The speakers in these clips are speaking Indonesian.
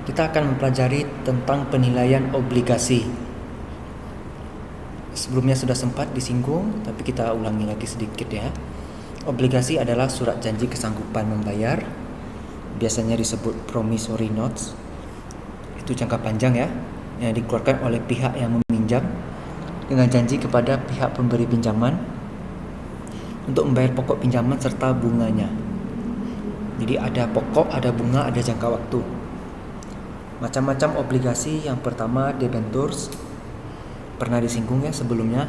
Kita akan mempelajari tentang penilaian obligasi. Sebelumnya sudah sempat disinggung, tapi kita ulangi lagi sedikit ya. Obligasi adalah surat janji kesanggupan membayar, biasanya disebut promissory notes. Itu jangka panjang ya, yang dikeluarkan oleh pihak yang meminjam dengan janji kepada pihak pemberi pinjaman untuk membayar pokok pinjaman serta bunganya. Jadi ada pokok, ada bunga, ada jangka waktu. Macam-macam obligasi. Yang pertama debentures, pernah disinggung ya sebelumnya.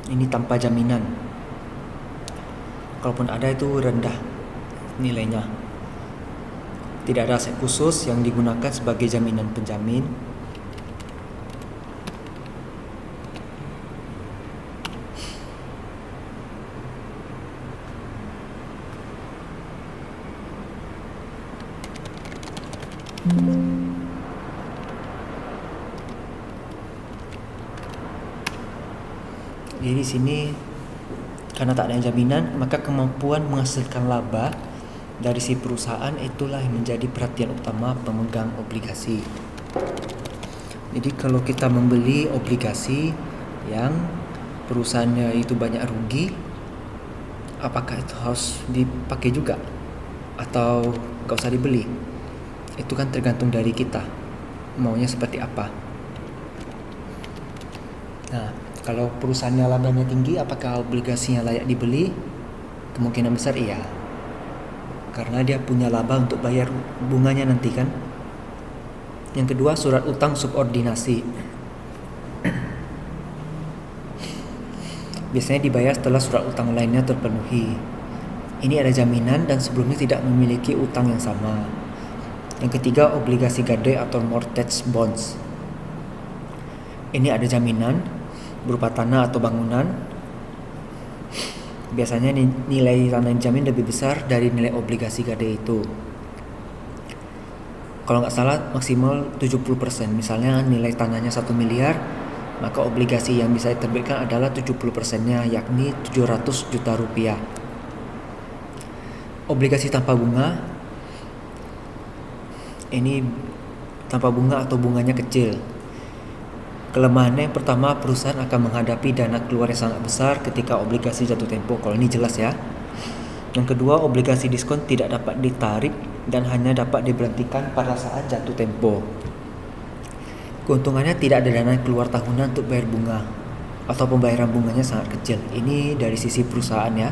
Ini tanpa jaminan, kalaupun ada itu rendah nilainya. Tidak ada aset khusus yang digunakan sebagai jaminan penjamin. Jadi di sini karena tak ada jaminan, maka kemampuan menghasilkan laba dari si perusahaan itulah yang menjadi perhatian utama pemegang obligasi. Jadi kalau kita membeli obligasi yang perusahaannya itu banyak rugi, apakah itu harus dipakai juga atau gak usah dibeli? Itu kan tergantung dari kita maunya seperti apa. Nah, kalau perusahaannya labanya tinggi, apakah obligasinya layak dibeli? Kemungkinan besar iya, karena dia punya laba untuk bayar bunganya nanti kan. Yang kedua, surat utang subordinasi. Biasanya dibayar setelah surat utang lainnya terpenuhi. Ini ada jaminan dan sebelumnya tidak memiliki utang yang sama. Yang ketiga, obligasi gadai atau mortgage bonds. Ini ada jaminan berupa tanah atau bangunan. Biasanya nilai tanah yang dijamin lebih besar dari nilai obligasi gadai itu. Kalau nggak salah maksimal 70%. Misalnya nilai tanahnya 1 miliar, maka obligasi yang bisa diterbitkan adalah 70%-nya, yakni 700 juta rupiah. Obligasi tanpa bunga. Ini tanpa bunga atau bunganya kecil. Kelemahannya yang pertama, perusahaan akan menghadapi dana keluar yang sangat besar ketika obligasi jatuh tempo. Kalau ini jelas ya. Yang kedua, obligasi diskon tidak dapat ditarik dan hanya dapat diberhentikan pada saat jatuh tempo. Keuntungannya tidak ada dana keluar tahunan untuk bayar bunga atau pembayaran bunganya sangat kecil. Ini dari sisi perusahaan ya.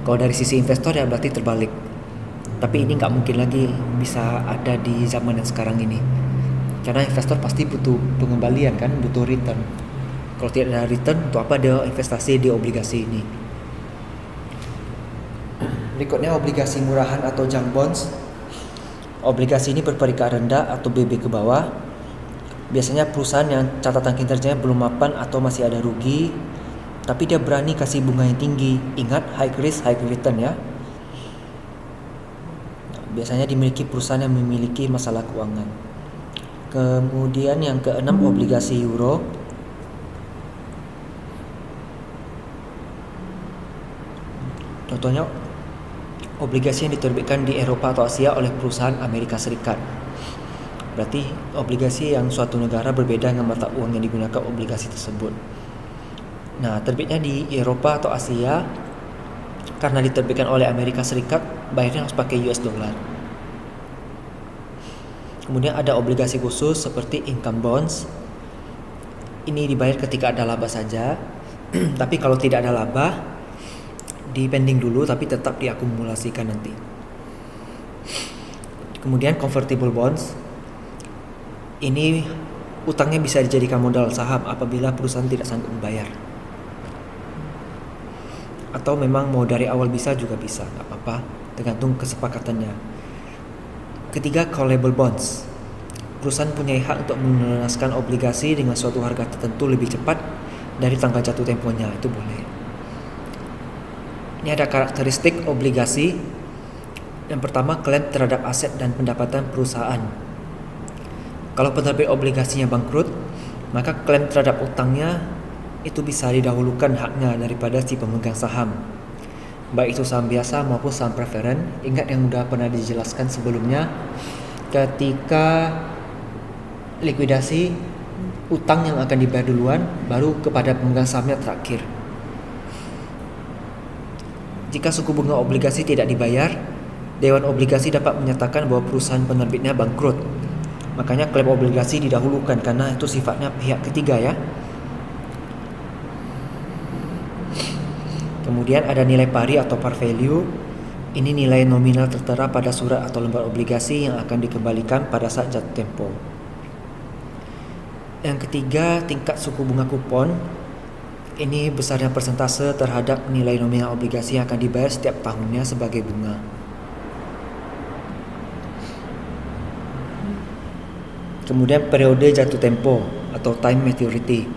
Kalau dari sisi investor ya berarti terbalik. Tapi ini nggak mungkin lagi bisa ada di zaman yang sekarang ini, karena investor pasti butuh pengembalian kan, butuh return. Kalau tidak ada return, untuk apa dia investasi di obligasi ini? Berikutnya obligasi murahan atau junk bonds. Obligasi ini berperingkat rendah atau BB ke bawah. Biasanya perusahaan yang catatan kinerjanya belum mapan atau masih ada rugi, tapi dia berani kasih bunga yang tinggi. Ingat, high risk high return ya. Biasanya dimiliki perusahaan yang memiliki masalah keuangan. Kemudian yang keenam, obligasi euro. Contohnya obligasi yang diterbitkan di Eropa atau Asia oleh perusahaan Amerika Serikat. Berarti obligasi yang suatu negara berbeda dengan mata uang yang digunakan obligasi tersebut. Nah, terbitnya di Eropa atau Asia karena diterbitkan oleh Amerika Serikat, bayarnya harus pakai US dollar. Kemudian ada obligasi khusus seperti income bonds. Ini dibayar ketika ada laba saja. Tapi kalau tidak ada laba, dipending dulu tapi tetap diakumulasikan nanti. Kemudian convertible bonds. Ini utangnya bisa dijadikan modal saham apabila perusahaan tidak sanggup membayar. Atau memang mau dari awal bisa juga bisa, nggak apa-apa, tergantung kesepakatannya. Ketiga, callable bonds. Perusahaan punya hak untuk melunaskan obligasi dengan suatu harga tertentu lebih cepat dari tanggal jatuh temponya, itu boleh. Ini ada karakteristik obligasi. Yang pertama, klaim terhadap aset dan pendapatan perusahaan. Kalau penerbit obligasinya bangkrut, maka klaim terhadap utangnya itu bisa didahulukan haknya daripada si pemegang saham, baik itu saham biasa maupun saham preferen. Ingat yang sudah pernah dijelaskan sebelumnya, Ketika likuidasi, utang yang akan dibayar duluan baru kepada pemegang sahamnya terakhir. Jika suku bunga obligasi tidak dibayar, Dewan Obligasi dapat menyatakan bahwa perusahaan penerbitnya bangkrut. Makanya klaim obligasi didahulukan karena itu sifatnya pihak ketiga ya. Kemudian ada nilai pari atau par value. Ini nilai nominal tertera pada surat atau lembar obligasi yang akan dikembalikan pada saat jatuh tempo. Yang ketiga, tingkat suku bunga kupon. Ini besarnya persentase terhadap nilai nominal obligasi yang akan dibayar setiap tahunnya sebagai bunga. Kemudian periode jatuh tempo atau time maturity.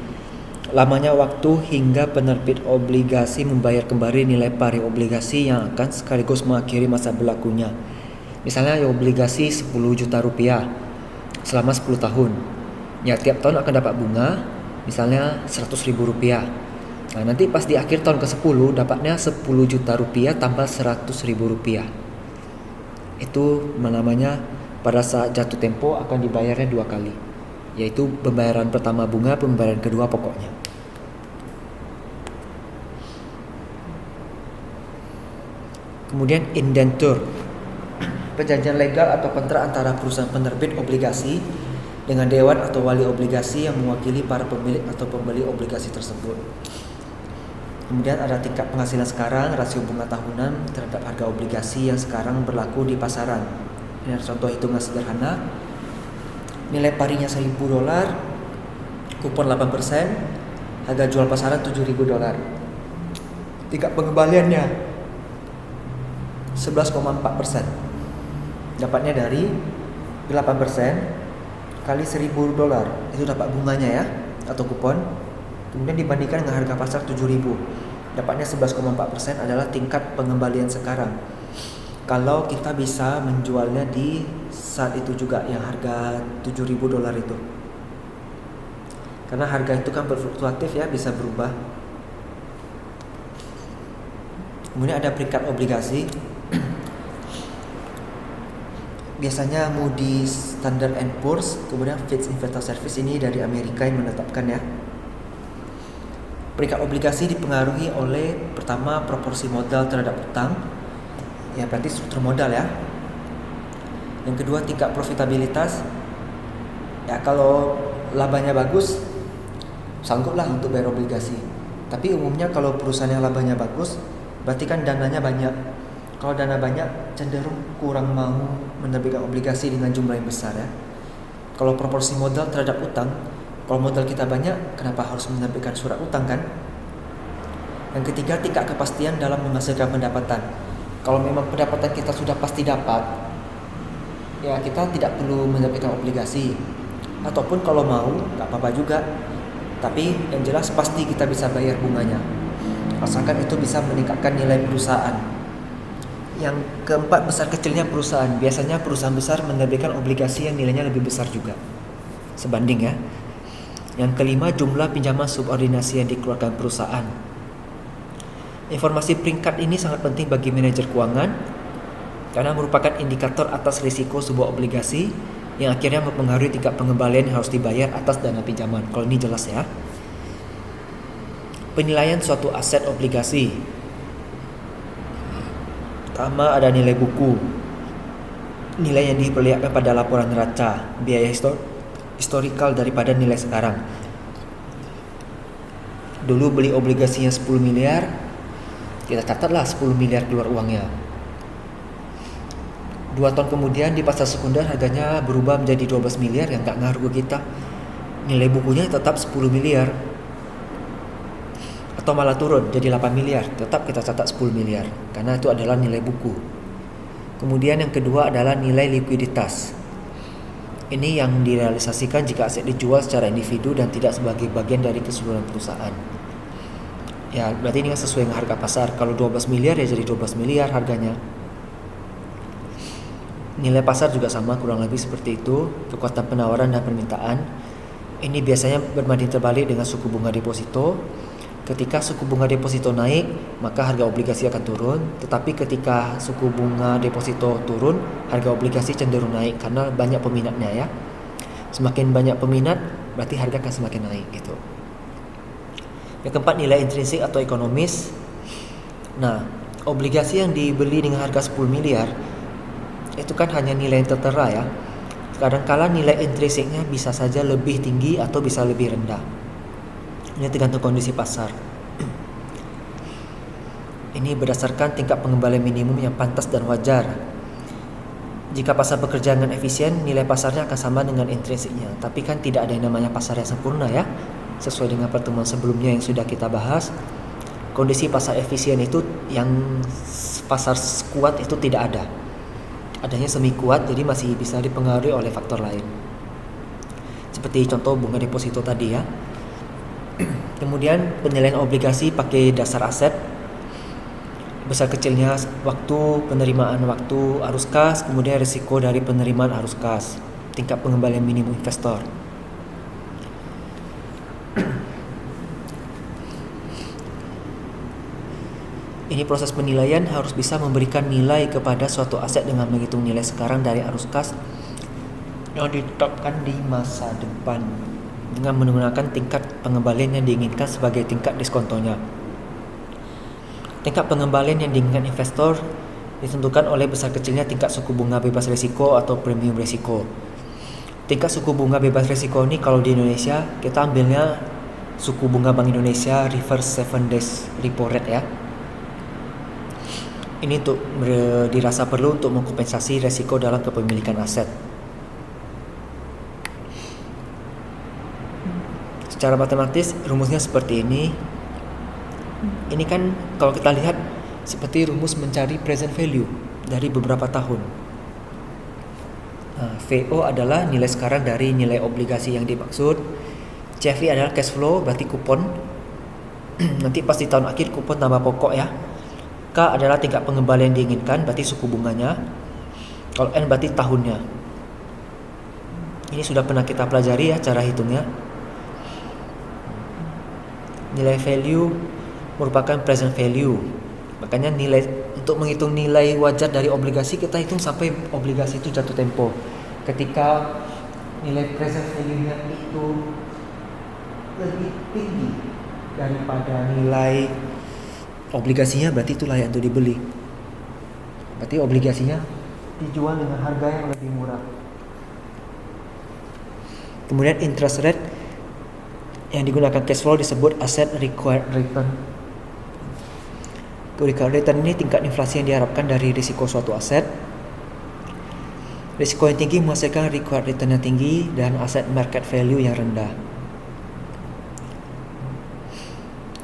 Lamanya waktu hingga penerbit obligasi membayar kembali nilai pari obligasi yang akan sekaligus mengakhiri masa berlakunya. Misalnya obligasi 10 juta rupiah selama 10 tahun. Ya, tiap tahun akan dapat bunga misalnya 100.000 rupiah. Nah, nanti pas di akhir tahun ke-10 dapatnya 10 juta rupiah tambah 100.000 rupiah. Itu namanya pada saat jatuh tempo akan dibayarnya 2 kali, yaitu pembayaran pertama bunga, pembayaran kedua pokoknya. Kemudian indentur, perjanjian legal atau kontrak antara perusahaan penerbit obligasi dengan dewan atau wali obligasi yang mewakili para pemilik atau pembeli obligasi tersebut. Kemudian ada tingkat penghasilan sekarang, rasio bunga tahunan terhadap harga obligasi yang sekarang berlaku di pasaran. Ini adalah contoh hitungan sederhana. Nilai parinya $1.000, kupon 8%, harga jual pasaran $7.000. Tingkat pengembaliannya 11,4%. Dapatnya dari 8% kali $1.000, itu dapat bunganya ya, atau kupon. Kemudian dibandingkan dengan harga pasar 7.000, dapatnya 11,4% adalah tingkat pengembalian sekarang. Kalau kita bisa menjualnya di saat itu juga yang harga $7.000 itu. Karena harga itu kan berfluktuatif ya, bisa berubah. Kemudian ada peringkat obligasi. Biasanya Moody's, Standard & Poor's, kemudian Fitch Investment Service, ini dari Amerika yang menetapkan ya. Peringkat obligasi dipengaruhi oleh pertama proporsi modal terhadap utang, ya berarti struktur modal ya. Yang kedua tingkat profitabilitas, ya kalau labanya bagus sangguplah untuk bayar obligasi. Tapi umumnya kalau perusahaan yang labanya bagus berarti kan dananya banyak. Kalau dana banyak cenderung kurang mau menerbitkan obligasi dengan jumlah yang besar ya. Kalau proporsi modal terhadap utang, kalau modal kita banyak, kenapa harus menerbitkan surat utang kan? Yang ketiga, tingkat kepastian dalam menghasilkan pendapatan. Kalau memang pendapatan kita sudah pasti dapat, ya kita tidak perlu menerbitkan obligasi. Ataupun kalau mau, gak apa-apa juga. Tapi yang jelas pasti kita bisa bayar bunganya, asalkan itu bisa meningkatkan nilai perusahaan. Yang keempat, besar kecilnya perusahaan. Biasanya perusahaan besar menerbitkan obligasi yang nilainya lebih besar juga, sebanding ya. Yang kelima, jumlah pinjaman subordinasi yang dikeluarkan perusahaan. Informasi peringkat ini sangat penting bagi manajer keuangan karena merupakan indikator atas risiko sebuah obligasi yang akhirnya mempengaruhi tingkat pengembalian yang harus dibayar atas dana pinjaman. Kalau ini jelas ya. Penilaian suatu aset obligasi. Pertama ada nilai buku. Nilai yang diperlihatkan pada laporan neraca, biaya historikal daripada nilai sekarang. Dulu beli obligasinya 10 miliar, kita catatlah 10 miliar keluar uangnya. 2 tahun kemudian di pasar sekunder harganya berubah menjadi 12 miliar, yang gak ngaruh ke kita. Nilai bukunya tetap 10 miliar. Atau malah turun jadi 8 miliar, tetap kita catat 10 miliar karena itu adalah nilai buku. Kemudian yang kedua adalah nilai likuiditas. Ini yang direalisasikan jika aset dijual secara individu dan tidak sebagai bagian dari keseluruhan perusahaan. Ya, berarti ini sesuai dengan harga pasar. Kalau 12 miliar ya jadi 12 miliar harganya. Nilai pasar juga sama, kurang lebih seperti itu. Kekuatan penawaran dan permintaan. Ini biasanya berbanding terbalik dengan suku bunga deposito. Ketika suku bunga deposito naik, maka harga obligasi akan turun. Tetapi ketika suku bunga deposito turun, harga obligasi cenderung naik karena banyak peminatnya ya. Semakin banyak peminat, berarti harga akan semakin naik gitu. Yang keempat, nilai intrinsik atau ekonomis. Nah, obligasi yang dibeli dengan harga 10 miliar itu kan hanya nilai yang tertera ya. Kadangkala nilai intrinsiknya bisa saja lebih tinggi atau bisa lebih rendah. Ini tergantung kondisi pasar. Ini berdasarkan tingkat pengembalian minimum yang pantas dan wajar. Jika pasar bekerja dengan efisien, nilai pasarnya akan sama dengan intrinsiknya. Tapi kan tidak ada yang namanya pasar yang sempurna ya. Sesuai dengan pertemuan sebelumnya yang sudah kita bahas, kondisi pasar efisien itu yang pasar kuat itu tidak ada. Adanya semi kuat, jadi masih bisa dipengaruhi oleh faktor lain. Seperti contoh bunga deposito tadi ya. Kemudian penilaian obligasi pakai dasar aset, besar kecilnya waktu penerimaan waktu arus kas, kemudian risiko dari penerimaan arus kas, tingkat pengembalian minimum investor. Ini proses penilaian harus bisa memberikan nilai kepada suatu aset dengan menghitung nilai sekarang dari arus kas yang ditetapkan di masa depan dengan menggunakan tingkat pengembalian yang diinginkan sebagai tingkat diskontonya. Tingkat pengembalian yang diinginkan investor ditentukan oleh besar kecilnya tingkat suku bunga bebas risiko atau premium risiko. Tingkat suku bunga bebas risiko ini kalau di Indonesia kita ambilnya suku bunga Bank Indonesia reverse 7 days repo rate ya. Ini untuk dirasa perlu untuk mengkompensasi risiko dalam kepemilikan aset. Secara matematis rumusnya seperti ini. Ini kan kalau kita lihat seperti rumus mencari present value dari beberapa tahun. Nah, VO adalah nilai sekarang dari nilai obligasi yang dimaksud. CFD adalah cash flow, berarti kupon. Nanti pas di tahun akhir kupon tambah pokok ya. K adalah tingkat pengembalian diinginkan, berarti suku bunganya. Kalau N berarti tahunnya. Ini sudah pernah kita pelajari ya cara hitungnya. Nilai value merupakan present value. Makanya nilai untuk menghitung nilai wajar dari obligasi kita hitung sampai obligasi itu jatuh tempo. Ketika nilai present value-nya itu lebih tinggi daripada nilai obligasinya, berarti itu layak untuk dibeli. Berarti obligasinya dijual dengan harga yang lebih murah. Kemudian interest rate yang digunakan cash flow disebut asset required return. Required return ini tingkat inflasi yang diharapkan dari risiko suatu aset. Risiko yang tinggi menghasilkan required return yang tinggi dan aset market value yang rendah.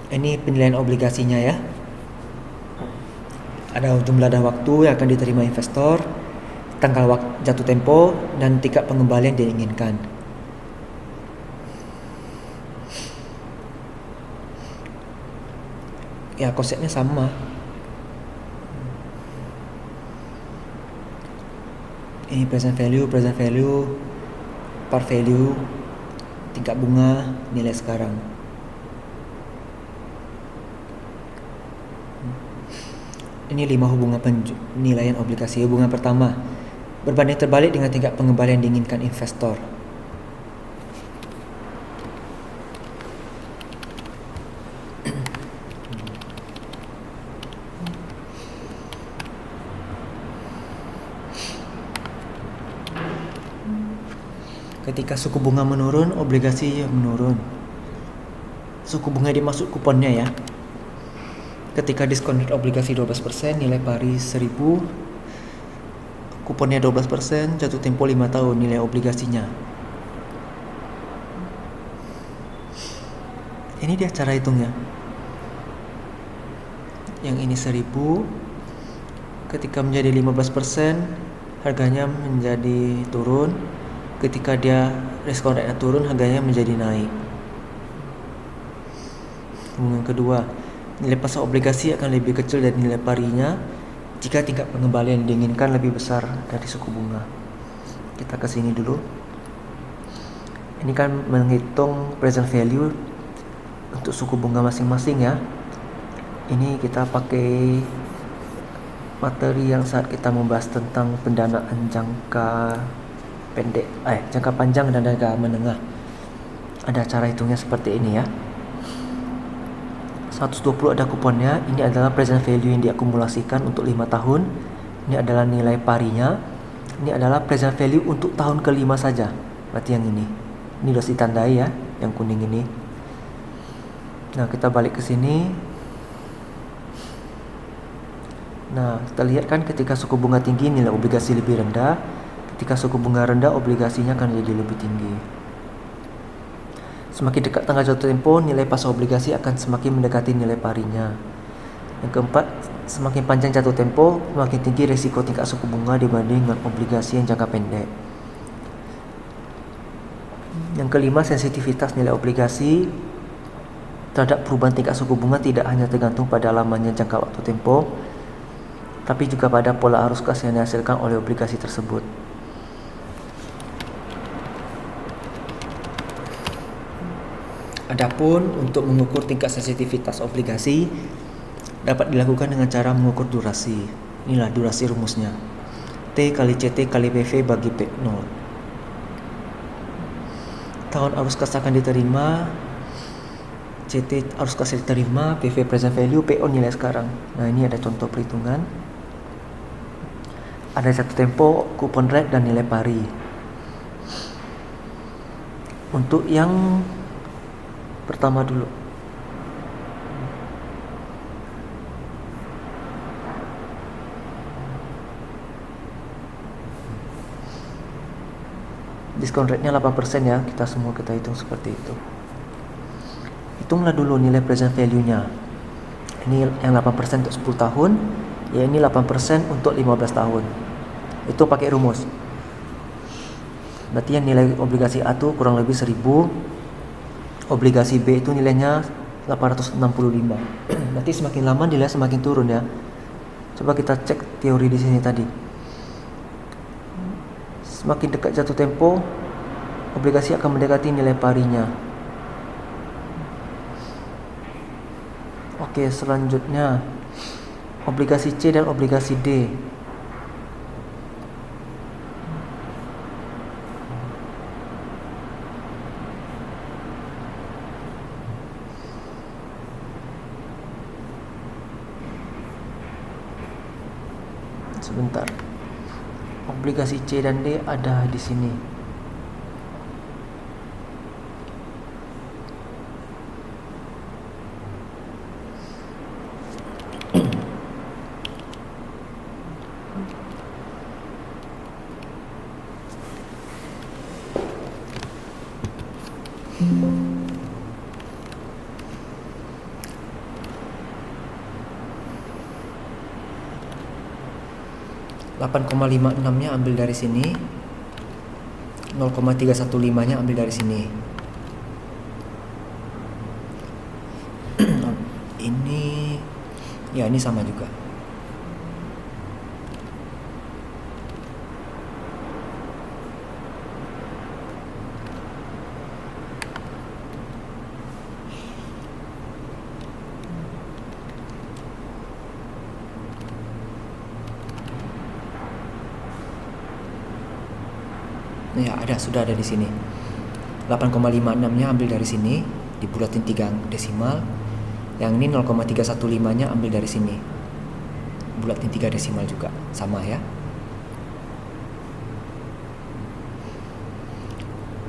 Ini penilaian obligasinya ya. Ada jumlah dan waktu yang akan diterima investor, tanggal jatuh tempo, dan tingkat pengembalian yang diinginkan. Ya konsepnya sama. Ini present value, par value, tingkat bunga, nilai sekarang. Ini 5 hubungan penilaian obligasi. Hubungan pertama, berbanding terbalik dengan tingkat pengembalian diinginkan investor. Ketika suku bunga menurun, obligasi menurun. Suku bunga dimaksud kuponnya ya. Ketika diskon rate obligasi 12%, nilai pari 1000, kuponnya 12%, jatuh tempo 5 tahun, nilai obligasinya. Ini dia cara hitungnya. Yang ini 1000, ketika menjadi 15%, harganya menjadi turun. Ketika dia diskon rate turun, harganya menjadi naik. Hubungan kedua, nilai pasar obligasi akan lebih kecil dari nilai parinya jika tingkat pengembalian yang diinginkan lebih besar dari suku bunga. Kita ke sini dulu. Ini kan menghitung present value untuk suku bunga masing-masing ya. Ini kita pakai materi yang saat kita membahas tentang pendanaan jangka pendek, jangka panjang dan jangka menengah. Ada cara hitungnya seperti ini ya. 120 ada kuponnya. Ini adalah present value yang diakumulasikan untuk 5 tahun. Ini adalah nilai parinya. Ini adalah present value untuk tahun kelima saja. Berarti yang ini sudah ditandai ya, yang kuning ini. Nah, kita balik ke sini. Nah, kita lihat kan ketika suku bunga tinggi nilai obligasi lebih rendah. Ketika suku bunga rendah obligasinya akan jadi lebih tinggi. Semakin dekat tanggal jatuh tempo, nilai pasar obligasi akan semakin mendekati nilai parinya. Yang keempat, semakin panjang jatuh tempo, semakin tinggi risiko tingkat suku bunga dibanding dengan obligasi yang jangka pendek. Yang kelima, sensitivitas nilai obligasi terhadap perubahan tingkat suku bunga tidak hanya tergantung pada lamanya jangka waktu tempo, tapi juga pada pola arus kas yang dihasilkan oleh obligasi tersebut. Adapun untuk mengukur tingkat sensitivitas obligasi dapat dilakukan dengan cara mengukur durasi. Inilah durasi rumusnya. T kali CT kali PV bagi P0. Tahun arus kas akan diterima, CT arus kas diterima, PV present value, PO nilai sekarang. Nah, ini ada contoh perhitungan. Ada jatuh tempo, coupon rate dan nilai pari. Untuk yang pertama dulu. Diskon rate-nya 8% ya, kita hitung seperti itu. Hitunglah dulu nilai present value-nya. Ini yang 8% untuk 10 tahun, ya ini 8% untuk 15 tahun. Itu pakai rumus. Berarti yang nilai obligasi A itu kurang lebih 1000. Obligasi B itu nilainya 865. Nanti semakin lama nilai semakin turun ya. Coba kita cek teori di sini tadi. Semakin dekat jatuh tempo, obligasi akan mendekati nilai parinya. Oke, selanjutnya obligasi C dan obligasi D. Sebentar. Obligasi C dan D ada di sini. nya ambil dari sini, 0,315-nya ambil dari sini. Ini sama juga. Ya, sudah ada di sini. 8,56-nya ambil dari sini, dibulatin 3 desimal. Yang ini 0,315-nya ambil dari sini, bulatin 3 desimal juga, sama ya.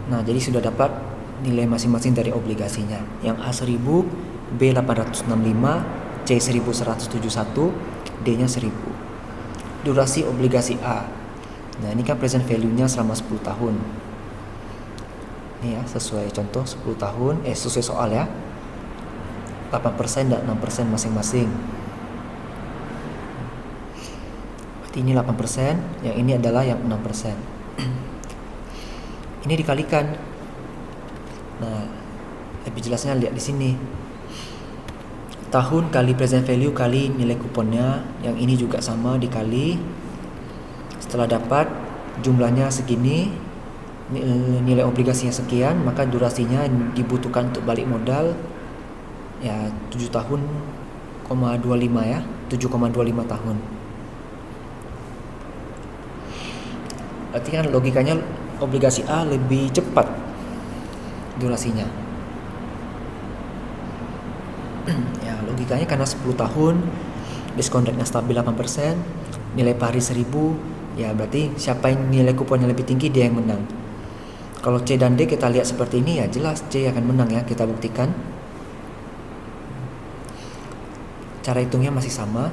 Nah, jadi sudah dapat nilai masing-masing dari obligasinya. Yang A 1000, B 865, C 1171, D-nya 1000. Durasi obligasi A. Nah, ini kan present value-nya selama 10 tahun. Ini ya, sesuai contoh 10 tahun, sesuai soal ya. 8% dan 6% masing-masing. Berarti ini 8%, yang ini adalah yang 6%. Ini dikalikan. Nah, lebih jelasnya lihat di sini. Tahun kali present value kali nilai kuponnya, yang ini juga sama dikali. Setelah dapat jumlahnya segini, nilai obligasinya sekian, maka durasinya dibutuhkan untuk balik modal ya 7 tahun, 25 ya, 7,25 tahun. Berarti kan logikanya obligasi A lebih cepat durasinya. Ya logikanya karena 10 tahun, diskon rate-nya stabil 8%, nilai pari 1000, ya berarti siapa yang nilai kuponnya lebih tinggi dia yang menang. Kalau C dan D kita lihat seperti ini, ya jelas C akan menang ya, kita buktikan. Cara hitungnya masih sama.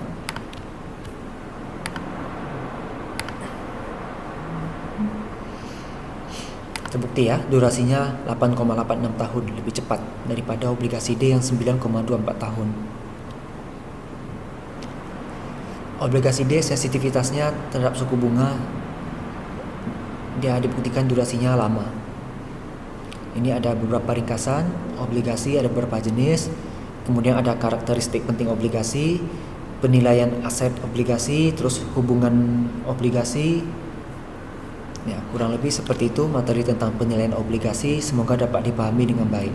Terbukti ya, durasinya 8,86 tahun, lebih cepat daripada obligasi D yang 9,24 tahun. Obligasi D sensitivitasnya terhadap suku bunga dia dibuktikan durasinya lama. Ini ada beberapa ringkasan obligasi, ada beberapa jenis, kemudian ada karakteristik penting obligasi, penilaian aset obligasi, terus hubungan obligasi. Ya, kurang lebih seperti itu materi tentang penilaian obligasi. Semoga dapat dipahami dengan baik.